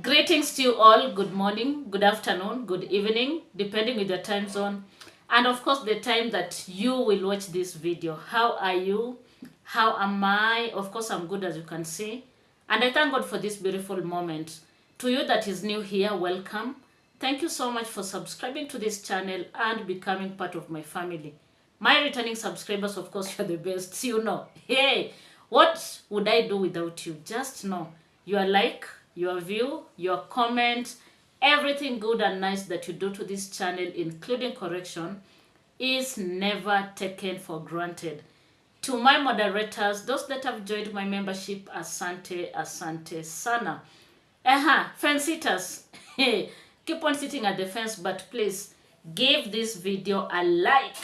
Greetings to you all. Good morning, good afternoon, good evening, depending with your time zone. And of course, the time that you will watch this video. How are you? How am I? Of course, I'm good, as you can see. And I thank God for this beautiful moment. To you that is new here, welcome. Thank you so much for subscribing to this channel and becoming part of my family. My returning subscribers, of course, you're the best. You know. Hey, what would I do without you? Just know your like, your view, your comment, everything good and nice that you do to this channel, including correction, is never taken for granted. To my moderators, those that have joined my membership, asante, asante sana. Fence sitters, hey, keep on sitting at the fence, but please give this video a like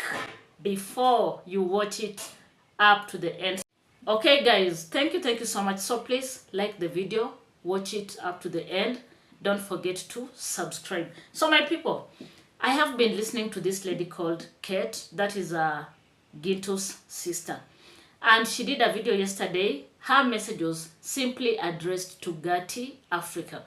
before you watch it up to the end. Okay guys, thank you so much. So please like the video, watch it up to the end. Don't forget to subscribe. So my people, I have been listening to this lady called Kate, that is GINTU's sister, and she did a video yesterday. Her message was simply addressed to GATI Africa.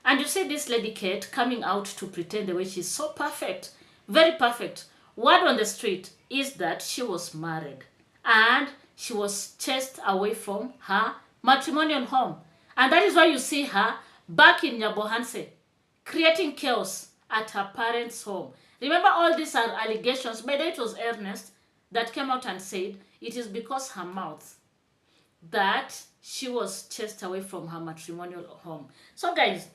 And you see this lady Kate coming out to pretend the way she's so perfect, very perfect. Word on the street is that she was married and she was chased away from her matrimonial home. And that is why you see her back in Nyabohanse, creating chaos at her parents' home. Remember, all these are allegations. By the way, it was Ernest that came out and said it is because her mouth that she was chased away from her matrimonial home. So guys,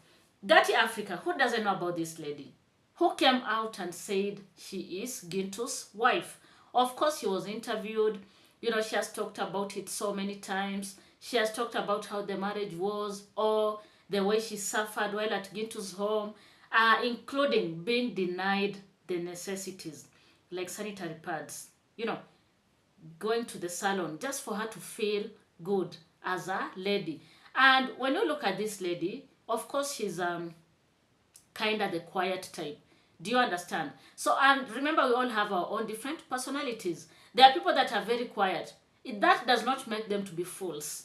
GATI Africa, who doesn't know about this lady who came out and said she is GINTU's wife? Of course, she was interviewed. You know, she has talked about it so many times. She has talked about how the marriage was, or the way she suffered while at GINTU's home, including being denied the necessities like sanitary pads, you know, going to the salon just for her to feel good as a lady. And when you look at this lady, of course, she's kind of the quiet type. Do you understand? So, and remember, we all have our own different personalities. There are people that are very quiet. That does not make them to be fools.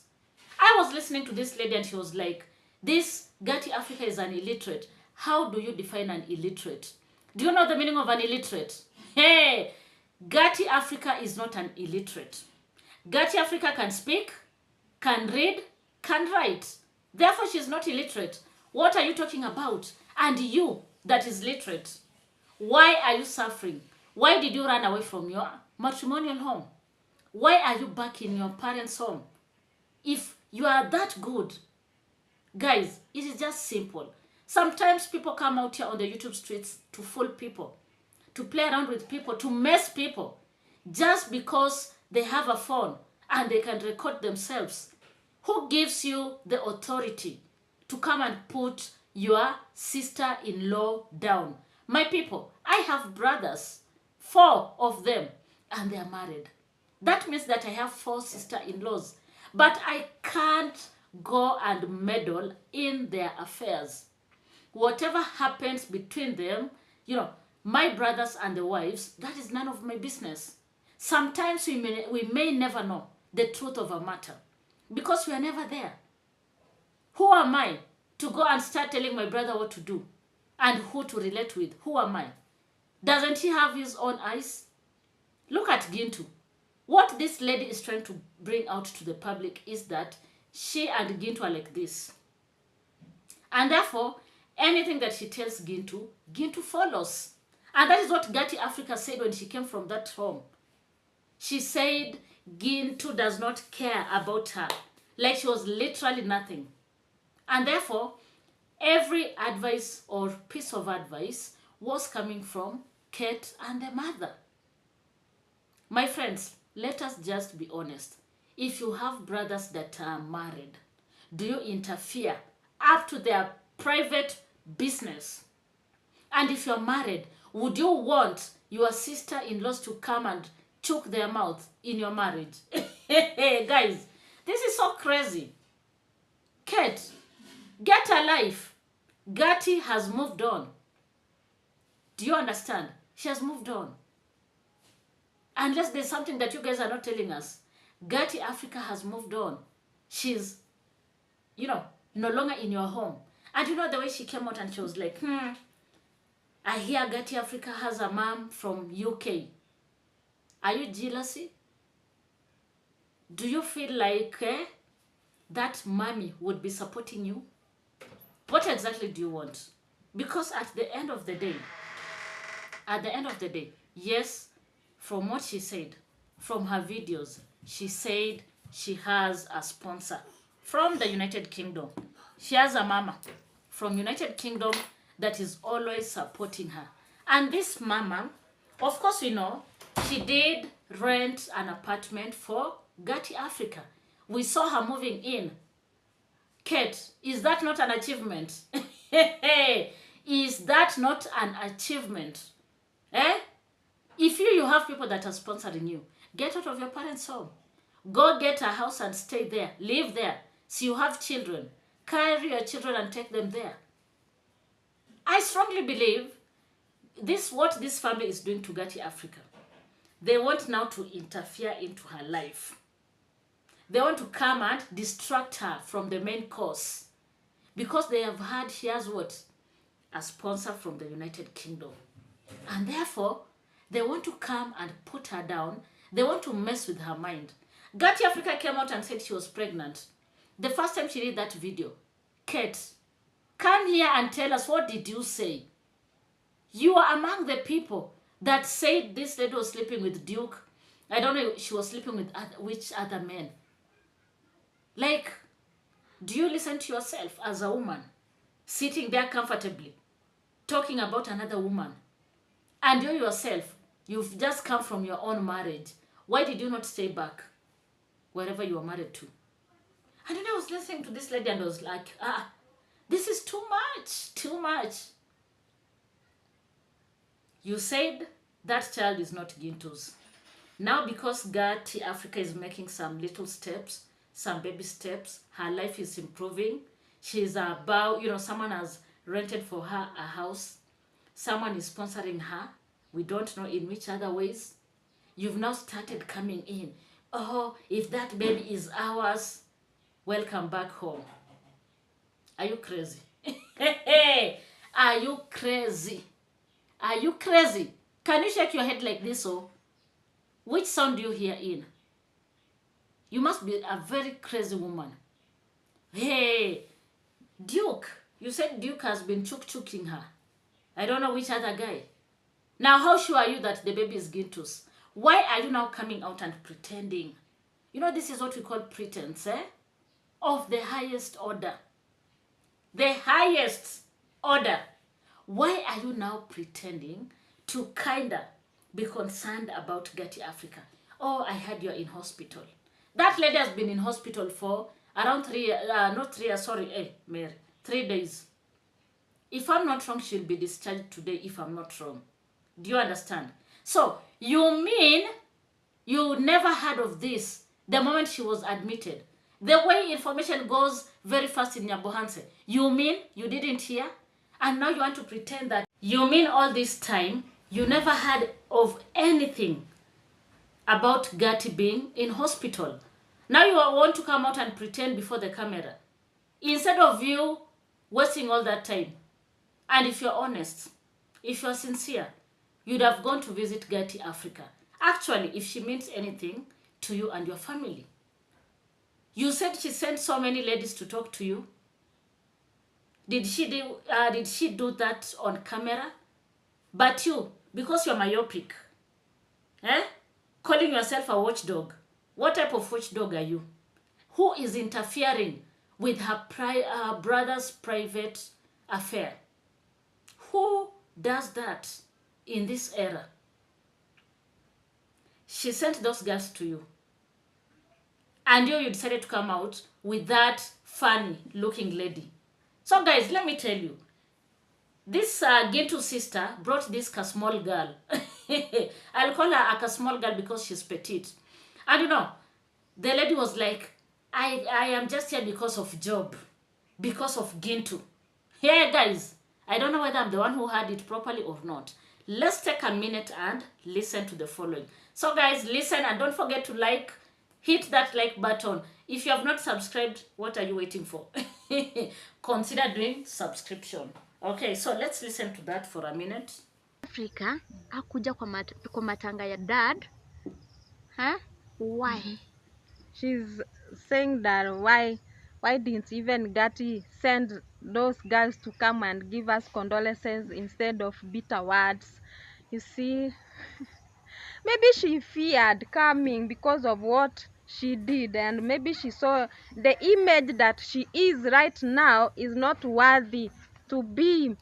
I was listening to this lady and she was like, this GATI Africa is an illiterate. How do you define an illiterate? Do you know the meaning of an illiterate? Hey, GATI Africa is not an illiterate. GATI Africa can speak, can read, can write. Therefore, she's not illiterate. What are you talking about? And you that is literate, why are you suffering? Why did you run away from your matrimonial home? Why are you back in your parents' home? If you are that good, guys, it is just simple. Sometimes people come out here on the YouTube streets to fool people, to play around with people, to mess people, just because they have a phone and they can record themselves. Who gives you the authority to come and put your sister-in-law down? My people, I have brothers, 4 of them, and they are married. That means that I have 4 sister-in-laws, but I can't go and meddle in their affairs. Whatever happens between them, you know, my brothers and the wives, that is none of my business. Sometimes we may never know the truth of a matter because we are never there. Who am I to go and start telling my brother what to do and who to relate with? Who am I? Doesn't he have his own eyes? Look at GINTU. What this lady is trying to bring out to the public is that she and GINTU are like this. And therefore, anything that she tells GINTU, GINTU follows. And that is what GATI Africa said when she came from that home. She said GINTU does not care about her. Like she was literally nothing. And therefore, every advice or piece of advice was coming from Kate and the mother. My friends, let us just be honest. If you have brothers that are married, do you interfere up to their private business? And if you're married, would you want your sister-in-laws to come and choke their mouth in your marriage? Hey, guys, this is so crazy. Kate, get a life. GATI has moved on. Do you understand? She has moved on. Unless there's something that you guys are not telling us. GATI Africa has moved on. She's, you know, no longer in your home. And you know the way she came out and she was like, I hear GATI Africa has a mom from UK. Are you jealousy? Do you feel like that mommy would be supporting you? What exactly do you want? Because at the end of the day, yes, from what she said, from her videos, she said she has a sponsor from the United Kingdom. She has a mama from United Kingdom that is always supporting her. And this mama, of course, we know, she did rent an apartment for GATI Africa. We saw her moving in. Kate, is that not an achievement? Is that not an achievement? If you have people that are sponsoring you, get out of your parents' home. Go get a house and stay there. Live there. So you have children. Carry your children and take them there. I strongly believe what this family is doing to GATI Africa. They want now to interfere into her life. They want to come and distract her from the main course. Because they have heard she has what? A sponsor from the United Kingdom. And therefore, they want to come and put her down. They want to mess with her mind. GATI Africa came out and said she was pregnant. The first time she did that video, Kate, come here and tell us, what did you say? You are among the people that said this lady was sleeping with Duke. I don't know if she was sleeping with which other men. Like, do you listen to yourself as a woman, sitting there comfortably, talking about another woman? And you yourself, you've just come from your own marriage. Why did you not stay back wherever you were married to? And then I was listening to this lady and I was like, this is too much, too much. You said that child is not GINTUS. Now because GATI Africa is making some little steps, some baby steps, her life is improving. She's about, someone has rented for her a house. Someone is sponsoring her. We don't know in which other ways. You've now started coming in. Oh, if that baby is ours, welcome back home. Are you crazy? Are you crazy? Are you crazy? Can you shake your head like this? Which sound do you hear in? You must be a very crazy woman. Hey, Duke. You said Duke has been choking her. I don't know which other guy. Now, how sure are you that the baby is GINTUS? Why are you now coming out and pretending? This is what we call pretense, of the highest order. The highest order. Why are you now pretending to kinda be concerned about GATI Africa? Oh, I heard you're in hospital. That lady has been in hospital for around 3 days. If I'm not wrong, she'll be discharged today if I'm not wrong. Do you understand? So, you mean you never heard of this the moment she was admitted? The way information goes very fast in Nyabohanse. You mean you didn't hear? And now you want to pretend that you mean all this time you never heard of anything about GATI being in hospital. Now you want to come out and pretend before the camera. Instead of you wasting all that time. And if you're honest, if you're sincere, you'd have gone to visit GATI Africa. Actually, if she means anything to you and your family. You said she sent so many ladies to talk to you. Did she do that on camera? But you, because you're myopic, calling yourself a watchdog. What type of watchdog are you? Who is interfering with her brother's private affair? Who does that in this era? She sent those girls to you. And you decided to come out with that funny looking lady. So guys, let me tell you. This GINTU sister brought this small girl. I'll call her a small girl because she's petite. And the lady was like, I am just here because of job. Because of GINTU. Yeah, guys. I don't know whether I'm the one who heard it properly or not. Let's take a minute and listen to the following. So guys, listen and don't forget to hit that like button. If you have not subscribed, what are you waiting for? consider doing subscription. Okay, so let's listen to that for a minute. Africa hakuja kwa matanga ya dad. Huh? Why? She's saying that why didn't even GATI send those girls to come and give us condolences instead of bitter words? You see, maybe she feared coming because of what she did, and maybe she saw the image that she is right now is not worthy to be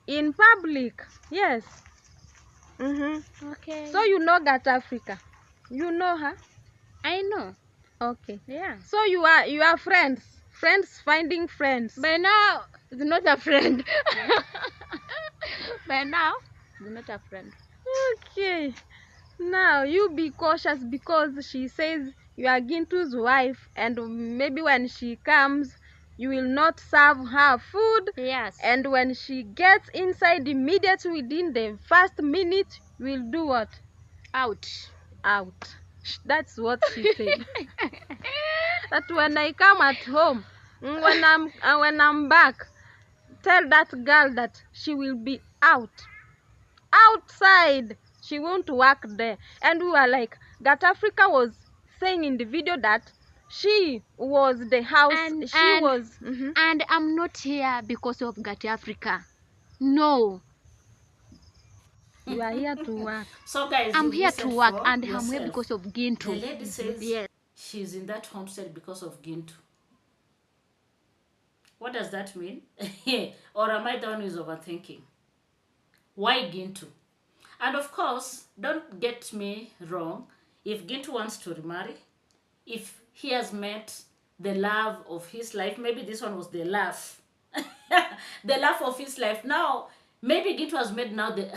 in public. Yes. Okay. So you know GATI Africa? You know her? I know. Okay. Yeah. So you are friends. Friends finding friends. By now, it's not a friend. By now, it's not a friend. Okay. Now you be cautious because she says you are Gintu's wife, and maybe when she comes, you will not serve her food. Yes. And when she gets inside immediately within the first minute, you will do what? Out. Out. That's what she said. That when I come at home, when I'm back, tell that girl that she will be outside. She won't work there. And we were like, GATI Africa was saying in the video that she was the house. And I'm not here because of GATI Africa. No. You are here to work. So guys, I'm you here to listen work, for and I'm here yourself. because of GINTU. The lady says Yes. she's in that homestead because of GINTU. What does that mean? Or am I the one who is overthinking? Why GINTU? And of course, don't get me wrong. If GINTU wants to remarry, if he has met the love of his life, maybe this one was the love, the love of his life. Now, maybe GINTU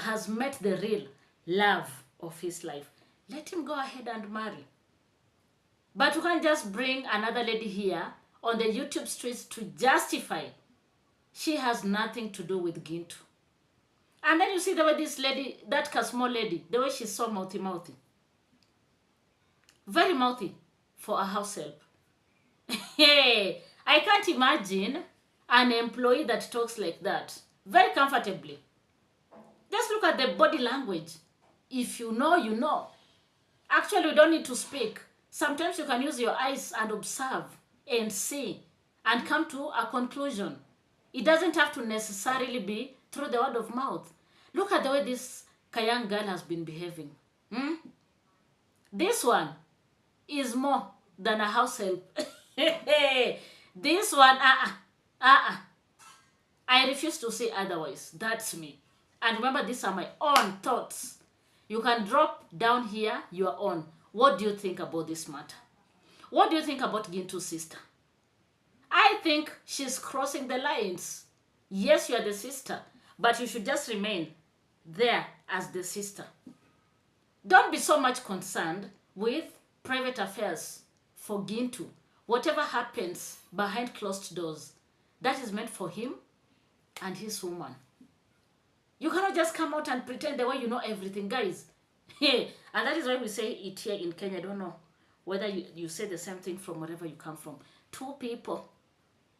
has met the real love of his life. Let him go ahead and marry. But you can't just bring another lady here on the YouTube streets to justify she has nothing to do with GINTU. And then you see the way this lady, that small lady, the way she's so mouthy. Very mouthy for a house help. Hey, I can't imagine an employee that talks like that very comfortably. Just look at the body language. If you know, you know. Actually, you don't need to speak. Sometimes you can use your eyes and observe and see and come to a conclusion. It doesn't have to necessarily be through the word of mouth. Look at the way this young girl has been behaving. This one is more than a house help. This one, I refuse to say otherwise. That's me. And remember, these are my own thoughts. You can drop down here your own. What do you think about this matter? What do you think about GINTU's sister? I think she's crossing the lines. Yes, you are the sister, but you should just remain there as the sister. Don't be so much concerned with private affairs for GINTU. Whatever happens behind closed doors, that is meant for him and his woman. You cannot just come out and pretend the way you know everything, guys. And that is why we say it here in Kenya. I don't know whether you say the same thing from wherever you come from. Two people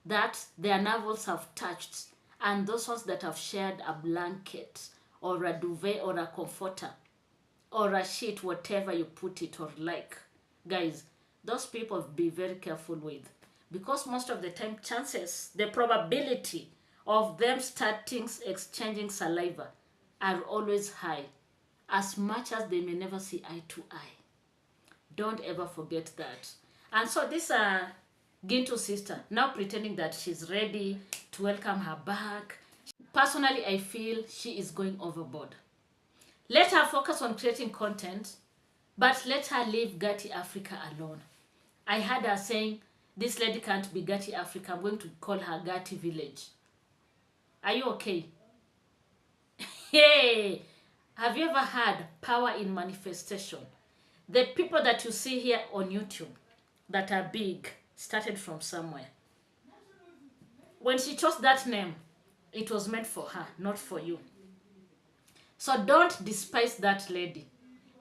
that their navels have touched, and those ones that have shared a blanket or a duvet or a comforter or a sheet, whatever you put it or like. Guys, those people be very careful with, because most of the time chances, the probability of them starting exchanging saliva are always high, as much as they may never see eye to eye. Don't ever forget that. And so this GINTU sister now pretending that she's ready to welcome her back. Personally, I feel she is going overboard. Let her focus on creating content, but let her leave GATI Africa alone. I heard her saying, this lady can't be GATI Africa. I'm going to call her GATI Village. Are you okay? Hey, have you ever had power in manifestation? The people that you see here on YouTube that are big started from somewhere. When she chose that name, it was meant for her, not for you. So don't despise that lady.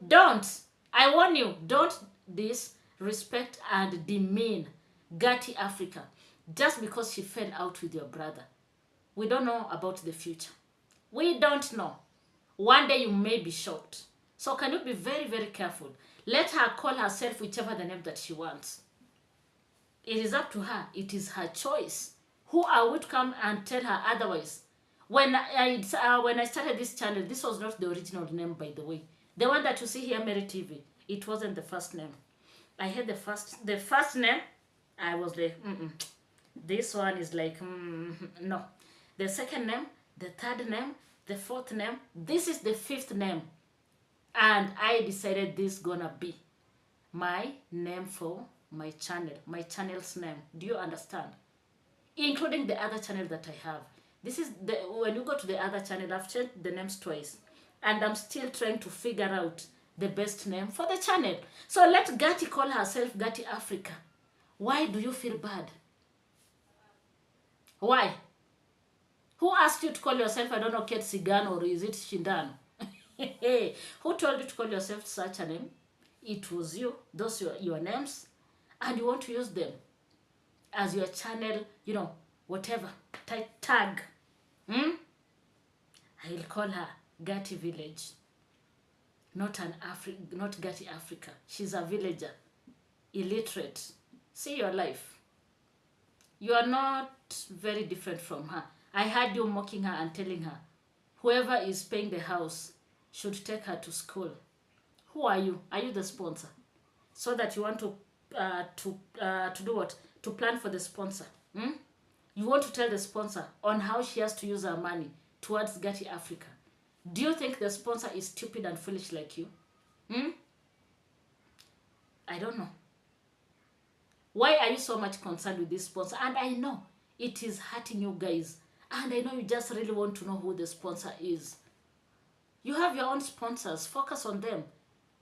Don't. I warn you, don't disrespect and demean GATI Africa. just because she fell out with your brother. We don't know about the future. We don't know. One day you may be shocked. So can you be very, very careful? Let her call herself whichever the name that she wants. It is up to her. It is her choice. Who are we to come and tell her otherwise? When I started this channel, this was not the original name, by the way. The one that you see here, Mary TV, it wasn't the first name. I had the first name. I was like, this one is like, no. The second name, the third name, the fourth name. This is the fifth name. And I decided this gonna be my name for my channel, my channel's name. Do you understand? Including the other channel that I have. This is the, when you go to the other channel, I've changed the names twice. And I'm still trying to figure out the best name for the channel. So let GATI call herself GATI Africa. Why do you feel bad? Why? Who asked you to call yourself, I don't know, Kate Sigan, or is it Shindan? Who told you to call yourself such a name? It was you. Those are your names. And you want to use them as your channel, you know, whatever. Tag. I'll call her GATI Village. Not GATI Africa. She's a villager. Illiterate. See your life. You are not very different from her. I heard you mocking her and telling her, whoever is paying the house should take her to school. Who are you? Are you the sponsor? So that you want to do what? To plan for the sponsor. You want to tell the sponsor on how she has to use her money towards GATI Africa. Do you think the sponsor is stupid and foolish like you? I don't know. Why are you so much concerned with this sponsor? And I know it is hurting you guys. And I know you just really want to know who the sponsor is. You have your own sponsors. Focus on them.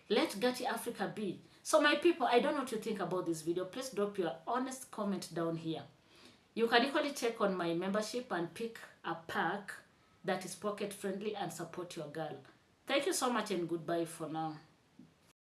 Let GATI Africa be. So my people, I don't know what you think about this video. Please drop your honest comment down here. You can equally check on my membership and pick a pack that is pocket friendly and support your girl. Thank you so much and goodbye for now.